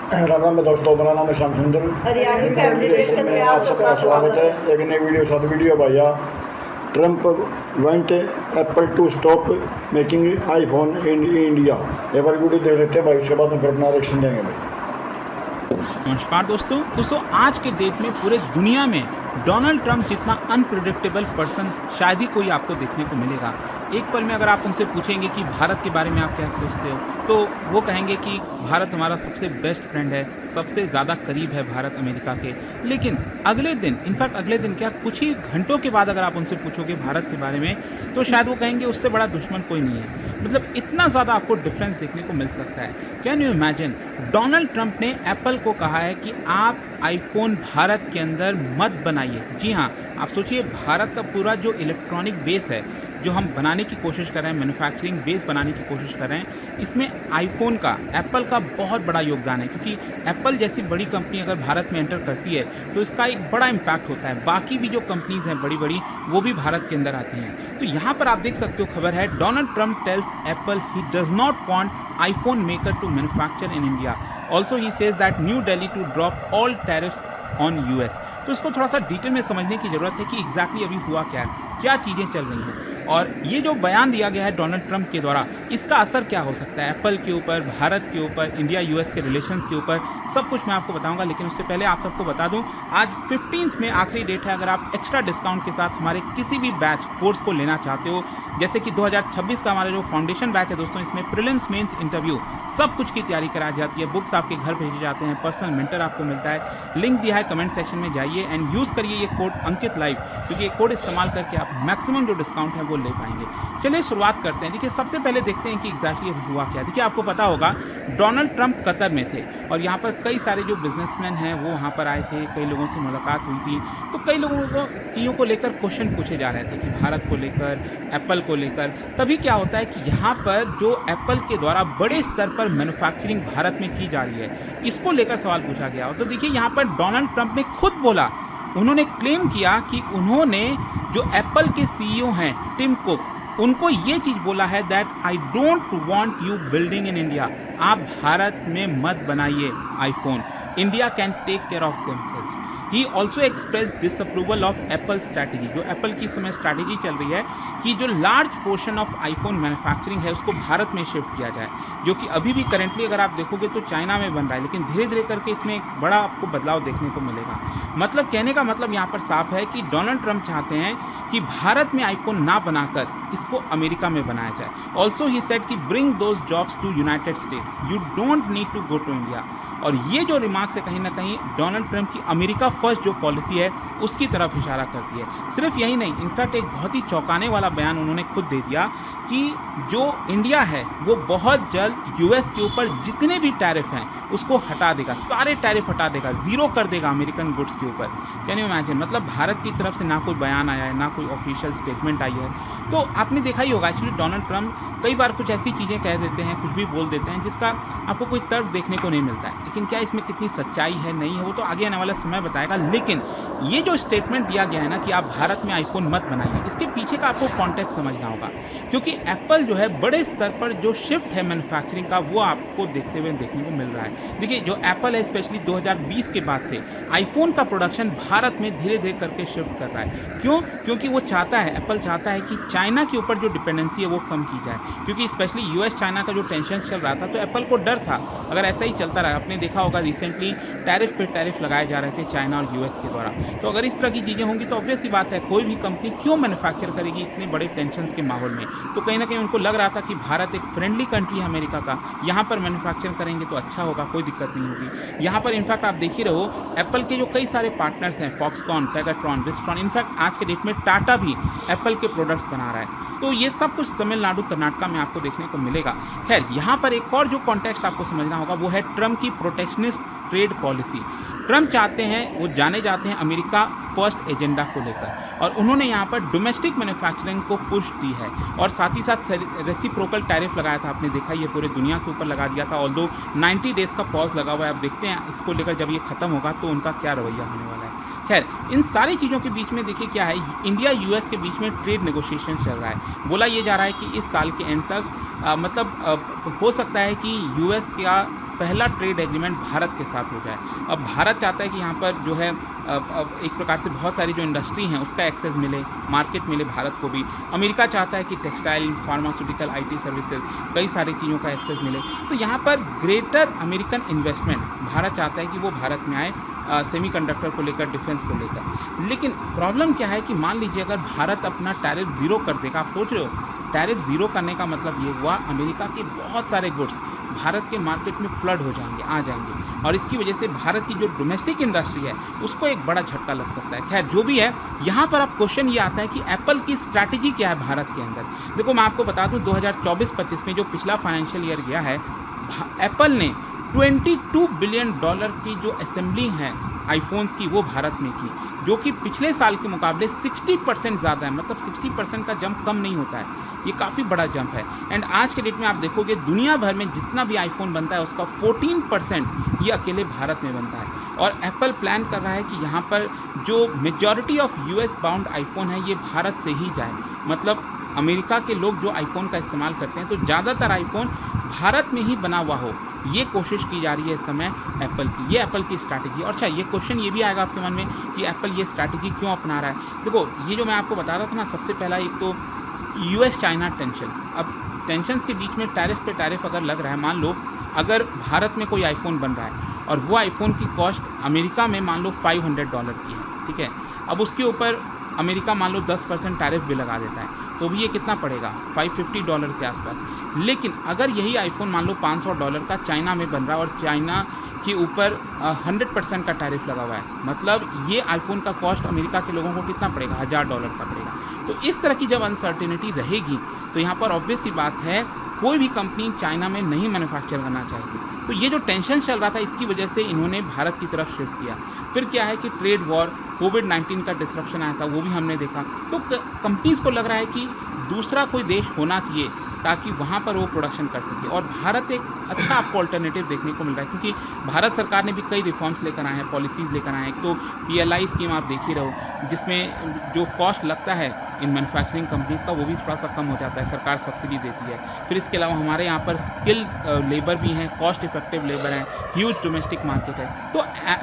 राम राम दोस्तों, मेरा नाम है श्याम सुंदर। हरियाणवी फैमिली टेस्ट में आप सबका स्वागत स्वागत है। एक नई वीडियो साथ वीडियो भैया। Trump went Apple to stop making iPhone in India. एक बार वीडियो देख लेते हैं भाई, उसके बाद हम फिर अपना रिएक्शन देंगे भाई। नमस्कार दोस्तों आज के डेट में पूरे दुनिया में डोनाल्ड ट्रंप जितना अनप्रिडिक्टेबल पर्सन शायद ही कोई आपको देखने को मिलेगा। एक पल में अगर आप उनसे पूछेंगे कि भारत के बारे में आप क्या सोचते हो, तो वो कहेंगे कि भारत हमारा सबसे बेस्ट फ्रेंड है, सबसे ज़्यादा करीब है भारत अमेरिका के। लेकिन अगले दिन क्या कुछ ही घंटों के बाद अगर आप उनसे पूछोगे भारत के बारे में, तो शायद वो कहेंगे उससे बड़ा दुश्मन कोई नहीं है। मतलब इतना ज़्यादा आपको डिफरेंस देखने को मिल सकता है। Can you imagine, Donald Trump ने एप्पल को कहा है कि आप आईफोन भारत के अंदर मत बनाइए। जी हाँ, आप सोचिए, भारत का पूरा जो इलेक्ट्रॉनिक बेस है, जो हम बनाने की कोशिश कर रहे हैं, मैन्युफैक्चरिंग बेस बनाने की कोशिश कर रहे हैं, इसमें आईफोन का, एप्पल का बहुत बड़ा योगदान है। क्योंकि एप्पल जैसी बड़ी कंपनी अगर भारत में एंटर करती है तो इसका एक बड़ा इम्पैक्ट होता है। बाकी भी जो कंपनीज हैं बड़ी बड़ी, वो भी भारत के अंदर आती हैं। तो यहाँ पर आप देख सकते हो, खबर है, Donald Trump tells Apple he does not want iPhone maker to manufacture in India. Also, he says that New Delhi to drop all tariffs on US. तो इसको थोड़ा सा डिटेल में समझने की ज़रूरत है कि एग्जैक्टली अभी हुआ क्या है, क्या चीज़ें चल रही हैं, और ये जो बयान दिया गया है डोनाल्ड ट्रंप के द्वारा, इसका असर क्या हो सकता है एप्पल के ऊपर, भारत के ऊपर, इंडिया यूएस के रिलेशंस के ऊपर, सब कुछ मैं आपको बताऊंगा। लेकिन उससे पहले आप सबको बता दूं, आज 15th में आखिरी डेट है। अगर आप एक्स्ट्रा डिस्काउंट के साथ हमारे किसी भी बैच कोर्स को लेना चाहते हो, जैसे कि 2026 का हमारा जो फाउंडेशन बैच है दोस्तों, इसमें प्रीलिम्स, मेंस, इंटरव्यू सब कुछ की तैयारी कराई जाती है। बुक्स आपके घर भेजे जाते हैं, पर्सनल मेंटर आपको मिलता है। लिंक दिया है कमेंट सेक्शन में, जाइए एंड यूज़ करिए ये कोड अंकित लाइव, क्योंकि ये कोड इस्तेमाल करके आप मैक्सिमम जो डिस्काउंट है वो ले पाएंगे। चलिए शुरुआत करते हैं। देखिए, सबसे पहले देखते हैं कि एग्जैक्टली अभी हुआ क्या। देखिए, आपको पता होगा डोनाल्ड ट्रंप कतर में थे और यहाँ पर कई सारे जो बिजनेसमैन हैं वो वहाँ पर आए थे, कई लोगों से मुलाकात हुई थी। तो कई लोगों को चीज़ों को लेकर क्वेश्चन पूछे जा रहे थे कि भारत को लेकर, एप्पल को लेकर। तभी क्या होता है कि यहाँ पर जो एप्पल के द्वारा बड़े स्तर पर मैन्युफैक्चरिंग भारत में की जा रही है, इसको लेकर सवाल पूछा गया। तो देखिए, यहाँ पर डोनाल्ड ट्रंप ने खुद बोला, उन्होंने क्लेम किया कि उन्होंने जो एप्पल के सीईओ हैं टिम कुक, उनको ये चीज़ बोला है that I don't want you building in India. आप भारत में मत बनाइए iPhone, India can take care of themselves. He also express disapproval of Apple strategy. जो एप्पल की समय स्ट्रैटेजी चल रही है कि जो large portion of iPhone manufacturing है उसको भारत में शिफ्ट किया जाए, जो कि अभी भी करेंटली अगर आप देखोगे तो चाइना में बन रहा है, लेकिन धीरे धीरे करके इसमें एक बड़ा आपको बदलाव देखने को मिलेगा। मतलब कहने का मतलब यहाँ पर साफ है कि डोनाल्ड ट्रंप चाहते हैं कि भारत में आईफोन ना बनाकर इसको अमेरिका में बनाया जाए। ऑल्सो ही सेड कि bring those jobs to United States, you don't need to go to India. और ये जो रिमार्क्स है कहीं ना कहीं डोनाल्ड ट्रंप की अमेरिका फर्स्ट जो पॉलिसी है उसकी तरफ इशारा करती है। सिर्फ यही नहीं, इनफैक्ट एक बहुत ही चौंकाने वाला बयान उन्होंने खुद दे दिया कि जो इंडिया है वो बहुत जल्द यूएस के ऊपर जितने भी टैरिफ हैं उसको हटा देगा, सारे टैरिफ हटा देगा, जीरो कर देगा अमेरिकन गुड्स के ऊपर। कैन यू इमेजिन, मतलब भारत की तरफ से ना कोई बयान आया है, ना कोई ऑफिशियल स्टेटमेंट आई है। तो आपने देखा ही होगा, एक्चुअली डोनाल्ड ट्रंप कई बार कुछ ऐसी चीज़ें कह देते हैं, कुछ भी बोल देते हैं जिसका आपको कोई तर्क देखने को नहीं मिलता है। लेकिन क्या इसमें कितनी सच्चाई है, नहीं है, वो तो आगे आने वाला समय बताएगा। लेकिन ये जो स्टेटमेंट दिया गया है ना कि आप भारत में आईफोन मत बनाइए, इसके पीछे का आपको कॉन्टेक्स्ट समझना होगा। क्योंकि एप्पल जो है बड़े स्तर पर जो शिफ्ट है मैन्युफैक्चरिंग का, वो आपको देखते हुए देखने को मिल रहा है। देखिए, जो एप्पल है स्पेशली 2020 के बाद से आईफोन का प्रोडक्शन भारत में धीरे धीरे करके शिफ्ट कर रहा है। क्यों? क्योंकि वो चाहता है, एप्पल चाहता है कि चाइना के ऊपर जो डिपेंडेंसी है वो कम की जाए। क्योंकि स्पेशली यूएस चाइना का जो टेंशन चल रहा था, तो एप्पल को डर था अगर ऐसा ही चलता रहा। आपने देखा होगा रिसेंटली टैरिफ पे टैरिफ लगाए जा रहे थे चाइना और यूएस के द्वारा। तो अगर इस तरह की चीज़ें होंगी तो ऑब्वियस ही बात है, कोई भी कंपनी क्यों मैन्युफैक्चर करेगी इतने बड़े टेंशन के माहौल में। तो कहीं ना कहीं उनको लग रहा था कि भारत एक फ्रेंडली कंट्री है अमेरिका का, यहाँ पर मैन्युफैक्चर करेंगे तो अच्छा होगा, कोई दिक्कत नहीं होगी। यहाँ पर इनफैक्ट आप देख ही रहो, एप्पल के जो कई सारे पार्टनर्स हैं, फॉक्सकॉन, पेगाट्रॉन, विस्ट्रॉन, इनफैक्ट आज के डेट में टाटा भी एप्पल के प्रोडक्ट्स बना रहा है। तो ये सब कुछ तमिलनाडु, कर्नाटका में आपको देखने को मिलेगा। खैर, यहाँ पर एक और जो कॉन्टेक्स्ट आपको समझना होगा वो है ट्रम्प की प्रोटेक्शनिस्ट ट्रेड पॉलिसी। ट्रम्प चाहते हैं, वो जाने जाते हैं अमेरिका फर्स्ट एजेंडा को लेकर, और उन्होंने यहाँ पर डोमेस्टिक मैन्युफैक्चरिंग को पुश दी है और साथ ही साथ रेसिप्रोकल टैरिफ लगाया था। आपने देखा ये पूरे दुनिया के ऊपर लगा दिया था, ऑल्दो 90 डेज़ का पॉज लगा हुआ है। अब देखते हैं इसको लेकर जब ये खत्म होगा तो उनका क्या रवैया होने वाला है। खैर, इन सारी चीज़ों के बीच में देखिए क्या है, इंडिया यूएस के बीच में ट्रेड नेगोशिएशन चल रहा है। बोला ये जा रहा है कि इस साल के एंड तक हो सकता है कि यूएस का पहला ट्रेड एग्रीमेंट भारत के साथ हो जाए। अब भारत चाहता है कि यहाँ पर जो है अब एक प्रकार से बहुत सारी जो इंडस्ट्री हैं उसका एक्सेस मिले, मार्केट मिले भारत को भी। अमेरिका चाहता है कि टेक्सटाइल, फार्मास्यूटिकल, IT सर्विसेज, कई सारी चीज़ों का एक्सेस मिले। तो यहाँ पर ग्रेटर अमेरिकन इन्वेस्टमेंट भारत चाहता है कि वो भारत में आए, सेमीकंडक्टर को लेकर, डिफेंस को लेकर। लेकिन प्रॉब्लम क्या है कि मान लीजिए अगर भारत अपना टैरिफ ज़ीरो कर देगा, आप सोच रहे हो टैरिफ ज़ीरो करने का मतलब ये हुआ अमेरिका के बहुत सारे गुड्स भारत के मार्केट में फ्लड हो जाएंगे, आ जाएंगे, और इसकी वजह से भारत की जो डोमेस्टिक इंडस्ट्री है उसको एक बड़ा झटका लग सकता है। खैर जो भी है, यहाँ पर अब क्वेश्चन ये आता है कि एप्पल की स्ट्रैटेजी क्या है भारत के अंदर। देखो मैं आपको बता दूँ 2024-25 में जो पिछला फाइनेंशियल ईयर गया है, एप्पल ने $22 बिलियन की जो असेंबलिंग है आईफोन्स की वो भारत में की, जो कि पिछले साल के मुकाबले 60% ज़्यादा है। मतलब 60% का जंप कम नहीं होता है, ये काफ़ी बड़ा जंप है। एंड आज के डेट में आप देखोगे दुनिया भर में जितना भी आईफोन बनता है उसका 14% ये अकेले भारत में बनता है। और एप्पल प्लान कर रहा है कि यहाँ पर जो majority of US bound iPhone है ये भारत से ही जाए। मतलब अमेरिका के लोग जो आईफोन का इस्तेमाल करते हैं तो ज़्यादातर आईफोन भारत में ही बना हुआ हो, ये कोशिश की जा रही है इस समय एप्पल की। ये एप्पल की स्ट्रैटेजी। और अच्छा, ये क्वेश्चन ये भी आएगा आपके मन में कि एप्पल ये स्ट्रैटेजी क्यों अपना रहा है। देखो ये जो मैं आपको बता रहा था ना, सबसे पहला एक तो US चाइना टेंशन। अब टेंशन्स के बीच में टैरिफ पे टैरिफ अगर लग रहा है, मान लो अगर भारत में कोई आईफोन बन रहा है और वो आईफोन की कॉस्ट अमेरिका में मान लो $500 की है, ठीक है। अब उसके ऊपर अमेरिका मान लो 10% टैरिफ भी लगा देता है, तो भी ये कितना पड़ेगा, $550 के आसपास। लेकिन अगर यही आईफोन मान लो $500 का चाइना में बन रहा है और चाइना के ऊपर 100% का टैरिफ लगा हुआ है, मतलब ये आईफोन का कॉस्ट अमेरिका के लोगों को कितना पड़ेगा, $1000 का पड़ेगा। तो इस तरह की जब अनसर्टेनिटी रहेगी तो यहाँ पर ऑब्वियस सी बात है कोई भी कंपनी चाइना में नहीं मैन्युफैक्चर करना चाहेगी। तो ये जो टेंशन चल रहा था इसकी वजह से इन्होंने भारत की तरफ शिफ्ट किया। फिर क्या है कि ट्रेड वॉर, कोविड-19 का डिस्रप्शन आया था, वो भी हमने देखा। तो कंपनीज़ को लग रहा है कि दूसरा कोई देश होना चाहिए ताकि वहाँ पर वो प्रोडक्शन कर सके। और भारत एक अच्छा आपको अल्टरनेटिव देखने को मिल रहा है, क्योंकि भारत सरकार ने भी कई रिफॉर्म्स लेकर आए हैं, पॉलिसीज़ लेकर आए हैं। एक तो PLI स्कीम आप देख ही रहो, जिसमें जो कॉस्ट लगता है इन मैन्युफैक्चरिंग कंपनीज़ का वो भी थोड़ा सा कम हो जाता है, सरकार सब्सिडी देती है। फिर इसके अलावा हमारे यहाँ पर स्किल लेबर भी हैं, कॉस्ट इफेक्टिव लेबर है, ह्यूज डोमेस्टिक मार्केट है।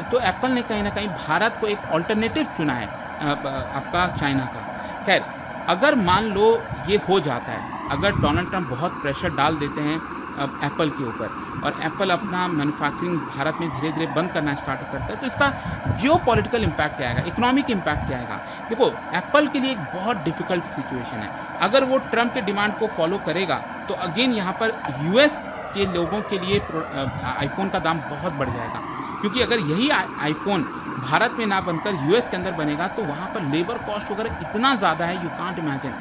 तो एप्पल ने कहीं ना कहीं भारत को एक ऑल्टरनेटिव चुना है आपका चाइना का। खैर अगर मान लो ये हो जाता है, अगर डोनाल्ड ट्रंप बहुत प्रेशर डाल देते हैं एप्पल के ऊपर और एप्पल अपना मैन्युफैक्चरिंग भारत में धीरे धीरे बंद करना स्टार्ट करता है, तो इसका जियोपॉलिटिकल इम्पैक्ट क्या आएगा, इकोनॉमिक इम्पैक्ट क्या आएगा। देखो एप्पल के लिए एक बहुत डिफ़िकल्ट सिचुएशन है। अगर वो ट्रंप के डिमांड को फॉलो करेगा तो अगेन यहाँ पर US के लोगों के लिए आईफोन का दाम बहुत बढ़ जाएगा, क्योंकि अगर यही आईफोन भारत में ना बनकर US के अंदर बनेगा तो वहाँ पर लेबर कॉस्ट वगैरह इतना ज़्यादा है, यू कांट इमेजिन।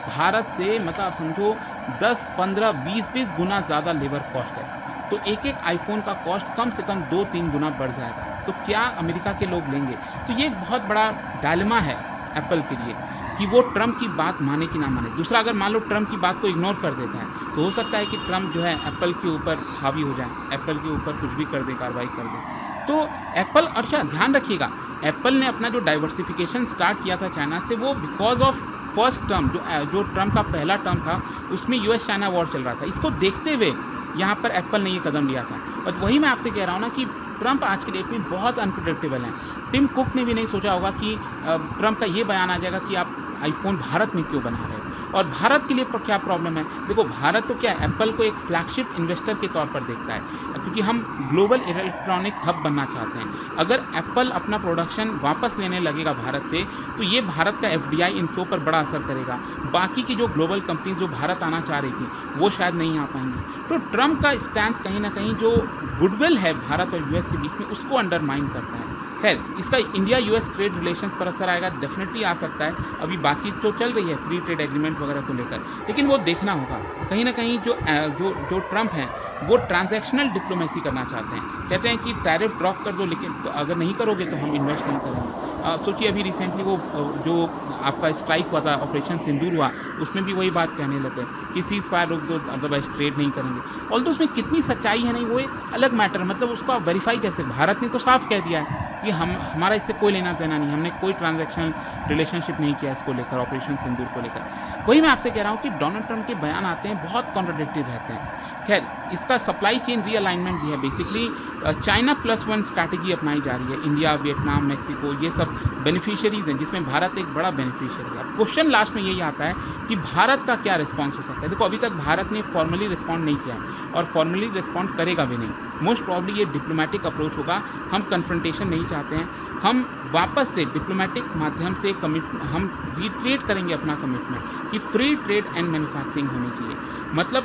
भारत से मतलब आप समझो 10, 15, 20 गुना ज़्यादा लेबर कॉस्ट है। तो एक आईफोन का कॉस्ट कम से कम 2-3 गुना बढ़ जाएगा। तो क्या अमेरिका के लोग लेंगे? तो ये एक बहुत बड़ा डायलेमा है एप्पल के लिए कि वो ट्रंप की बात माने कि ना माने। दूसरा, अगर मान लो ट्रंप की बात को इग्नोर कर देता है तो हो सकता है कि ट्रंप जो है एप्पल के ऊपर हावी हो जाए, एप्पल के ऊपर कुछ भी कर दे, कार्रवाई कर दे। तो एप्पल, अच्छा ध्यान रखिएगा, एप्पल ने अपना जो डाइवर्सिफिकेशन स्टार्ट किया था चाइना से, वो बिकॉज ऑफ फर्स्ट टर्म जो ट्रंप का पहला टर्म था उसमें US चाइना वॉर चल रहा था। इसको देखते हुए यहाँ पर एप्पल ने ये कदम लिया था। और वही मैं आपसे कह रहा हूँ ना कि ट्रंप आज के डेट में बहुत अनप्रेडिक्टेबल है। टिम कुक ने भी नहीं सोचा होगा कि ट्रंप का ये बयान आ जाएगा कि आप आईफोन भारत में क्यों बना रहे हो। और भारत के लिए क्या प्रॉब्लम है, देखो भारत तो क्या एप्पल को एक फ्लैगशिप इन्वेस्टर के तौर पर देखता है, क्योंकि हम ग्लोबल इलेक्ट्रॉनिक्स हब बनना चाहते हैं। अगर एप्पल अपना प्रोडक्शन वापस लेने लगेगा भारत से तो ये भारत का FDI इन्फ्लो पर बड़ा असर करेगा। बाकी की जो ग्लोबल कंपनीज जो भारत आना चाह रही थी वो शायद नहीं आ पाएंगी। तो ट्रंप का स्टैंस कहीं ना कहीं जो गुडविल है भारत और US के बीच में उसको अंडरमाइन करता है। खैर इसका इंडिया US ट्रेड रिलेशंस पर असर आएगा, डेफिनेटली आ सकता है। अभी बातचीत तो चल रही है फ्री ट्रेड एग्रीमेंट वगैरह को लेकर, लेकिन वो देखना होगा। कहीं ना कहीं जो ट्रंप हैं वो ट्रांजैक्शनल डिप्लोमेसी करना चाहते हैं। कहते हैं कि टैरिफ ड्रॉप कर दो, लेकिन तो अगर नहीं करोगे तो हम इन्वेस्ट नहीं करेंगे। सोचिए अभी रिसेंटली वो जो आपका स्ट्राइक हुआ था, ऑपरेशन सिंदूर हुआ, उसमें भी वही बात कहने लगे कि सीज फायर रोक दो, अदरवाइज ट्रेड नहीं करेंगे। ऑल्दो उसमें कितनी सच्चाई है नहीं वो एक अलग मैटर, मतलब उसको आप वेरीफाई कैसे, भारत ने तो साफ कह दिया है कि हमारा इससे कोई लेना देना नहीं, हमने कोई ट्रांजैक्शन रिलेशनशिप नहीं किया इसको लेकर, ऑपरेशन सिंदूर को लेकर। वही मैं आपसे कह रहा हूँ कि डोनाल्ड ट्रंप के बयान आते हैं बहुत कॉन्ट्राडिक्टरी रहते हैं। खैर, इसका सप्लाई चेन रीअलाइनमेंट भी है। बेसिकली चाइना +1 स्ट्रैटेजी अपनाई जा रही है। इंडिया, वियतनाम, मैक्सिको, ये सब बेनिफिशियरीज हैं जिसमें भारत एक बड़ा बेनिफिशियरी है। अब क्वेश्चन लास्ट में यही आता है कि भारत का क्या रिस्पॉन्स हो सकता है। देखो, अभी तक भारत ने फॉर्मली रिस्पॉन्ड नहीं किया और फॉर्मली रिस्पॉन्ड करेगा भी नहीं। मोस्ट प्रॉब्ली ये डिप्लोमेटिक अप्रोच होगा। हम कन्फ्रंटेशन नहीं चाहते हैं, हम वापस से डिप्लोमेटिक माध्यम से हम रिट्रेट करेंगे अपना कमिटमेंट कि फ्री ट्रेड एंड मैन्युफैक्चरिंग होनी चाहिए। मतलब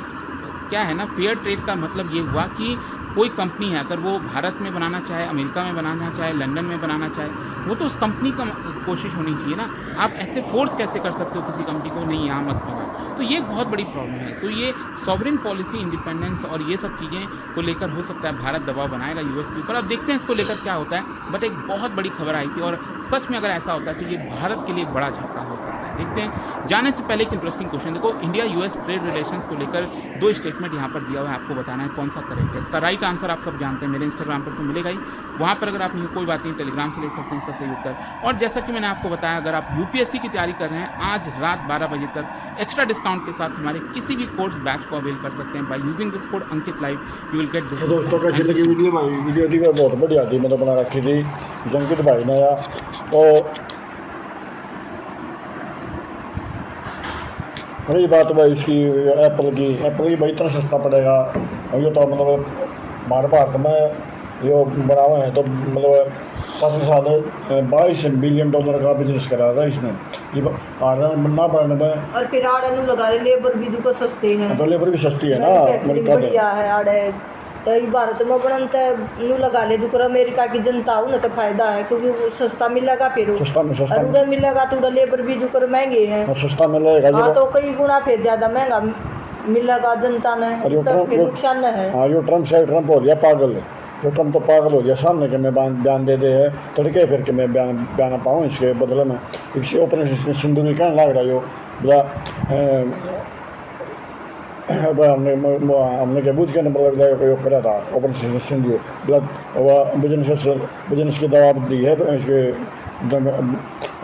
क्या है ना, फेयर ट्रेड का मतलब ये हुआ कि कोई कंपनी है, अगर वो भारत में बनाना चाहे, अमेरिका में बनाना चाहे, लंदन में बनाना चाहे, वो तो उस कंपनी का कोशिश होनी चाहिए ना। आप ऐसे फोर्स कैसे कर सकते हो किसी कंपनी को, नहीं यहाँ मत बनाओ। तो ये एक बहुत बड़ी प्रॉब्लम है। तो ये सॉवरेन पॉलिसी, इंडिपेंडेंस और ये सब चीज़ें को लेकर हो सकता है भारत दबाव बनाएगा यूएस के ऊपर। अब देखते हैं इसको लेकर क्या होता है। बट एक बहुत बड़ी खबर आई थी और सच में अगर ऐसा होता है तो ये भारत के लिए एक बड़ा झटका हो सकता है। देखते हैं। जाने से पहले एक इंटरेस्टिंग क्वेश्चन, देखो इंडिया यूएस ट्रेड रिलेशंस को लेकर 2 स्टेटमेंट यहाँ पर दिया हुआ है, आपको बताना है कौन सा करेक्ट है। इसका राइट आंसर आप सब जानते हैं, मेरे इंस्टाग्राम पर तो मिलेगा ही, वहाँ पर अगर आप नहीं, कोई बात नहीं, टेलीग्राम से ले सकते हैं इसका सही उत्तर। और जैसा कि मैंने आपको बताया, अगर आप यूपीएससी की तैयारी कर रहे हैं, आज रात 12 बजे तक एक्स्ट्रा डिस्काउंट के साथ हमारे किसी भी कोर्स बैच को अवेल कर सकते हैं। By using this code Ankit live you will get this. तो दोस्तों, कैसी लगी वीडियो भाई? वीडियो थी बहुत बढ़िया थी, मतलब बना रखी थी अंकित भाई ने यार। तो रही बात भाई इसकी एप्पल की भाई इतना सस्ता पड़ेगा। और ये तो मतलब हमारे भारत में ये बना हुआ है, तो मतलब 5 साल 22 बिलियन डॉलर का बिजनेस करा था इसने। ये ना बढ़ने में, और फिर आड़े नु लगा रहे, लेबर भी दुको सस्ते हैं, तो लेबर भी सस्ती है ना, मैन्युफैक्चरिंग बढ़िया है आड़े। तो ये भारत में बनता है नु लगा ले दुको, अमेरिका की जनता हो ना तो फायदा है, क्योंकि वो सस्ता मिलेगा। फिर सस्ता और उड़े मिलेगा तो उड़े लेबर भी दुको महंगे हैं, और सस्ता मिलेगा। हाँ, तो कई गुना फिर ज़्यादा महंगा मिलेगा जनता ने, इसका फिर नुकसान है। हाँ, जो ट्रम्प हो गया पागल, जो ट्रम्प तो पागल हो गया। सामने के मैं बयान दे दे है तड़के, फिर के मैं बयान पाऊँ इसके बदले में। इसी ऑपरेशन सिंदूर कहने लग रहा है जो बोला हमने क्या बूझ के नंबर लग करा था ऑपरेशन सिंदूर, बोला बिजनेस की दवा दी है इसके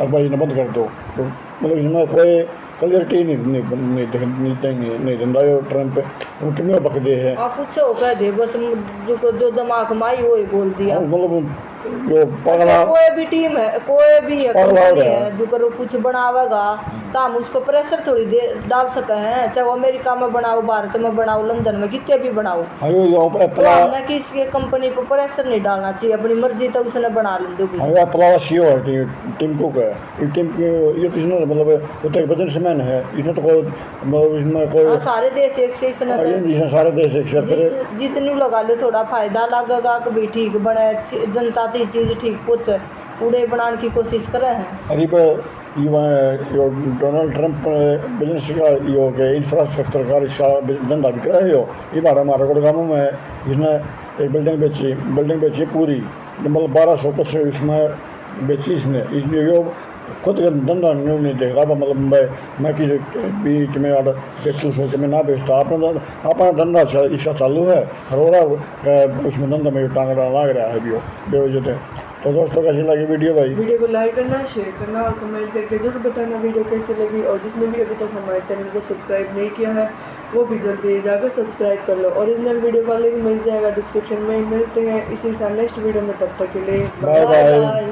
भाई ने बंद कर दो। तो मतलब इसमें कोई क्लियरिटी नहीं धंधा ट्रम्प कितने बकदे है। आप पूछो कह दे बस, जो दिमाग में आई वो ही बोल दिया। मतलब जो पगला, कोई भी टीम है, कोई भी है, कंपनी है जो करो कुछ बनावेगा तो हम उस पर प्रेशर थोड़ी दे डाल सके हैं। चाहे वो अमेरिका में बनाओ, भारत में बनाओ, लंदन में, कितने भी बनाओ, तो हमने किसी कंपनी पर प्रेशर नहीं डालना चाहिए। अपनी मर्जी तो उसने बना ली दो। टीम कुक है, ये किसने मतलब बिजनेसमैन है, इसने तो कोई मतलब इसमें कोई सारे देश एक से इसने सारे देश एक से जितनी लगा लो थोड़ा फायदा लगेगा कि भी ठीक बने, जनता की चीज़ ठीक पहुँचे, उड़े बनाने की कोशिश कर रहे हैं। अरे यो डोनाल्ड ट्रंप बिजनेस का यो के इंफ्रास्ट्रक्चर का इसका धंधा बिक रहा है। ये हमारे गुड़गांव में इसने एक बिल्डिंग बेची पूरी, मतलब 1200 कुछ इसमें बेची इसने। इसलिए यो खुद का धंधा नहीं देख रहा, मतलब मैं किसी भी कि मैं बेचूँ सो कि मैं ना बेचता, अपना धंधा इसका चालू है। रोड़ा उसमें धंधा में टांग लग रहा है बेवजह। तो दोस्तों, कैसी लगी वीडियो भाई? वीडियो को लाइक करना, शेयर करना और कमेंट करके जरूर बताना वीडियो कैसी लगी। और जिसने भी अभी तक हमारे चैनल को सब्सक्राइब नहीं किया है वो भी जल्दी जाकर सब्सक्राइब कर लो। ओरिजिनल वीडियो का लिंक मिल जाएगा डिस्क्रिप्शन में। मिलते हैं इसी साल नेक्स्ट वीडियो में, तब तक के लिए बाय बाय।